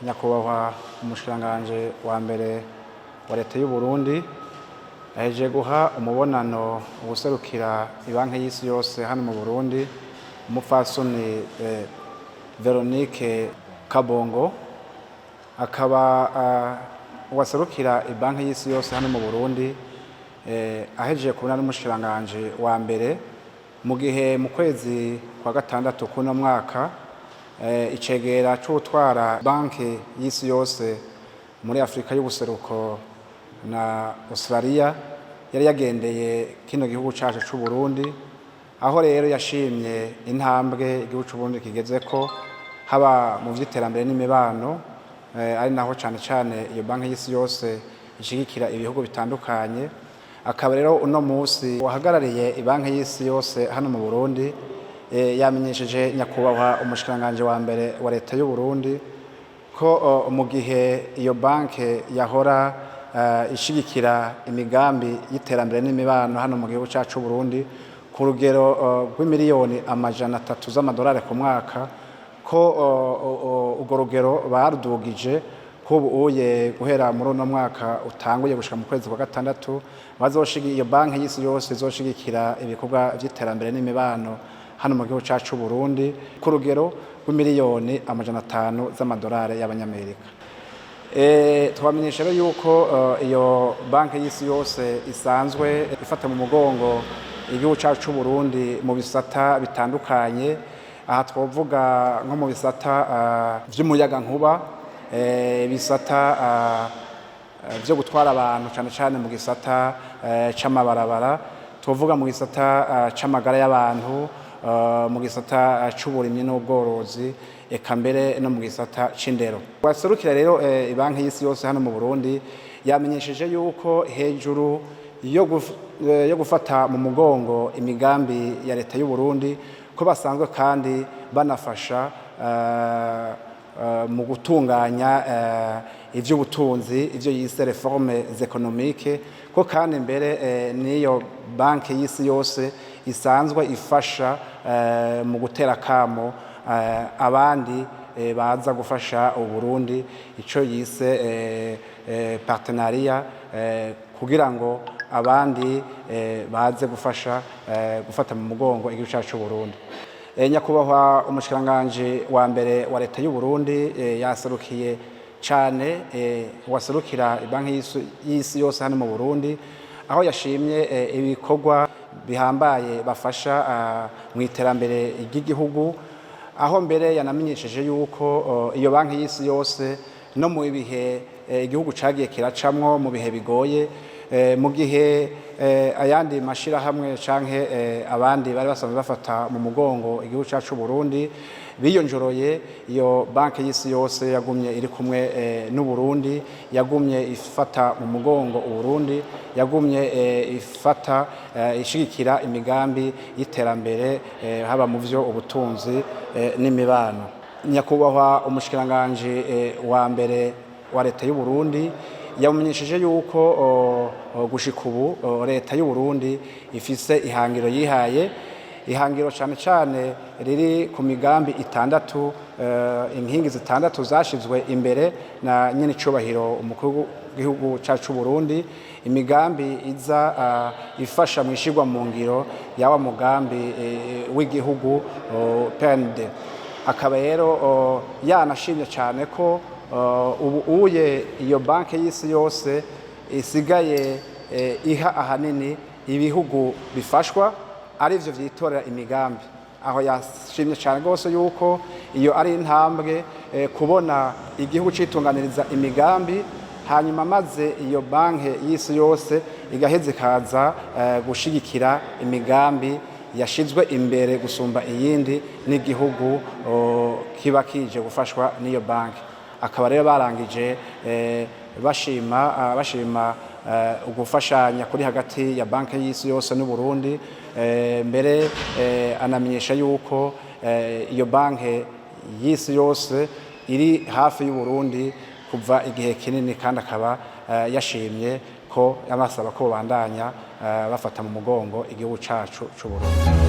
Nyakubahwa umushikiranganji wa mbere wa leta y'u Burundi ahejeje guha umubonano uwuserukira ibanki y'isi yose hano mu Burundi, umupfasoni Veronique Kabongo, akaba uwaserukira ibanki y'isi yose hano mu Burundi ahejeje kubona n'umushikiranganji wa mbere mu gihe mu kwezi kwa gatandatu kuno mwaka icegera c'utwara banki y'isi yose muri Afrika y'ubuseruko na Australia yari yagendeye kino gihugu cacu c'u Burundi, aho rero yashimye intambwe igihugu c'u Burundi kigezeko haba mu vy'iterambere n'imibano, ari naho cane iyo banki y'isi yose ishigikira ibihugu bitandukanye. Akaba rero uno musi wahagarariye ibanki y'isi yose hano mu Burundi yamenyesheje nyakubahwa umushikiranganji wa mbere wa leta y'u Burundi ko mu gihe iyo banki yahora ishigikira imigambi y'iterambere n'imibano hano mu gihugu cacu c'u Burundi ku rugero rw'imiliyoni amajana 3 z'amadolari ku mwaka, ko urwo rugero barudugije uye guhera muri uno mwaka utanguye gushika mu kwezi kwa gatandatu, iyo banki y'isi yose izoshigikira ibikorwa vy'iterambere n'imibano hano mu gihugu cacu c'u Burundi ku rugero rw'imiliyoni amajana 5 z'amadolari y'abanyamerika. Twamenyesha rero yuko iyo banki y'isi yose isanzwe ifata mu mugongo igihugu cacu c'u Burundi mu bisata bitandukanye. Aha twovuga nko mu bisata vy'umuyagankuba, bisata vyo gutwara abantu cane mu gisata c'amabarabara, twovuga mu gisata c'amagara y'abantu, mu gisata c'uburimyi n'ubworozi, eka mbere no mu gisata c'indero. Waserukira rero ibanki y'isi yose hano mu Burundi yamenyesheje yuko hejuru yo gufata mu mugongo imigambi ya leta y'u Burundi, ko basanzwe kandi banafasha mu gutunganya ivy'ubutunzi, ivyo yise reformes économiques, ko kandi mbere niyo banki y'isi yose isanzwe ifasha mu gutera kamo abandi baza gufasha u Burundi, ico yise partenariat, kugira ngo abandi baze gufata mu mugongo igihugu cacu c'u Burundi. Nyakubahwa umushikiranganji wa mbere wa leta y'u Burundi yaserukiye cane waserukira ibanki y'isi yose hano mu Burundi, aho yashimye ibikorwa bihambaye bafasha mu iterambere ry'igihugu, aho mbere yanamenyesheje yuko iyo banki y'isi yose no mu bihe igihugu cagiye kiracamwo mu bihe bigoye, mu gihe ayandi mashirahamwe canke abandi bari basanzwe bafata mu mugongo igihugu cacu c'u Burundi biyonjoroye, iyo banki y'isi yose yagumye iri kumwe n'u Burundi, yagumye ifata mu mugongo u Burundi, yagumye ifata ishigikira imigambi y'iterambere haba mu vyo ubutunzi n'imibano. Nyakubahwa umushikiranganji wa mbere wa leta y'u Burundi yamenyesheje yuko gushika ubu leta y'u Burundi ifise ihangiro yihaye, ihangiro cane riri ku migambi 6, inkingi 6 zashizwe imbere na nyene icubahiro umukuru w'igihugu cacu c'u Burundi, imigambi iza ifasha mu ishigwa mu ngiro yawa mugambi w'igihugu PND. Akaba rero yanashimye cane ko ubu iyo banki y'isi yose isigaye iha ahanini ibihugu bifashwa arivyo vyitorera imigambi. Aho yashimye cane gose yuko iyo ari intambwe kubona igihugu citunganiriza imigambi, hanyuma maze iyo banki y'isi yose igaheza ikaza gushigikira imigambi yashizwe imbere gusumba iyindi n'igihugu kiba kije gufashwa n'iyo banki. Akaba rero barangije bashima ugufashanya kuri hagati ya banki y'isi yose n'u Burundi, mbere anamenyesha yuko iyo banki y'isi yose iri hafi y'u Burundi kuva igihe kinini, kandi akaba yashimye ko yabasaba ko bandanya bafata mu mugongo igihugu cacu c'u Burundi.